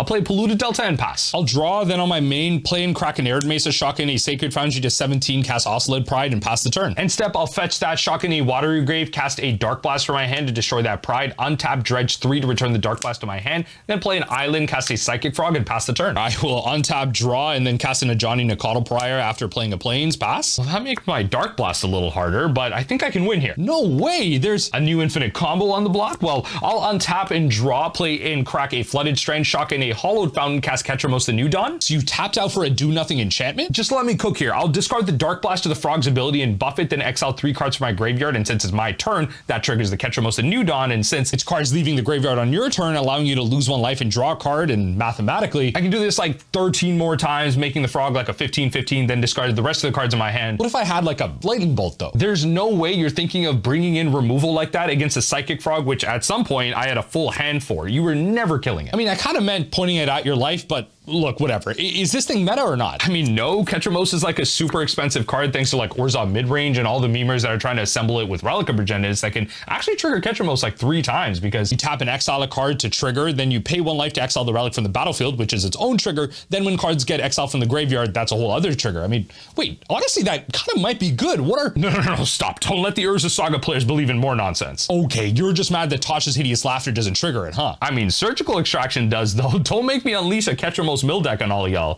play Polluted Delta and pass. I'll draw, then on my main play and crack an Arid Mesa, shock in a Sacred Foundry to 17, cast Oscillate Pride, and pass the turn. End step, I'll fetch that, shock in a Watery Grave, cast a Dark Blast from my hand to destroy that Pride, untap Dredge 3 to return the Dark Blast to my hand, then play an Island, cast a Psychic Frog, and pass the turn. I will untap, draw, and then cast an Ajani Nakatl Prior after playing a Plains, pass. Well, that makes my Dark Blast a little harder, but I think I can win here. No way, there's a new infinite combo on the block. Well, I'll untap and draw, play in, crack a Flooded Strand, shock in a Hollowed Fountain, cast Ketramose the New Dawn. So you tapped out for a do-nothing enchantment? Just let me cook here. I'll discard the Dark Blast to the Frog's ability and buff it, then exile 3 cards from my graveyard, and since it's my turn, that triggers the Ketramose the New Dawn, and since its cards leaving the graveyard on your turn, allowing you to lose 1 life and draw a card, and mathematically, I can do this like 13 more times, making the Frog like a 15-15, then discard the rest of the cards in my hand. What if I had like a Lightning Bolt though? There's no way you're thinking of bringing in removal like that against a Psychic Frog, which at some point I had a full hand for. You were never killing it. I mean, I kind of meant pointing it at your life, but look, whatever. Is this thing meta or not? I mean, no, Ketramose is like a super expensive card thanks to like Orzhov Midrange and all the memers that are trying to assemble it with Relic of Progenitus that can actually trigger Ketramose like 3 times because you tap and exile a card to trigger, then you pay 1 life to exile the relic from the battlefield, which is its own trigger. Then when cards get exiled from the graveyard, that's a whole other trigger. I mean, wait, honestly, that kind of might be good. What are... No, stop. Don't let the Urza Saga players believe in more nonsense. Okay, you're just mad that Tasha's Hideous Laughter doesn't trigger it, huh? I mean, Surgical Extraction does though. Don't make me unleash a Ketramose mill deck on all of y'all.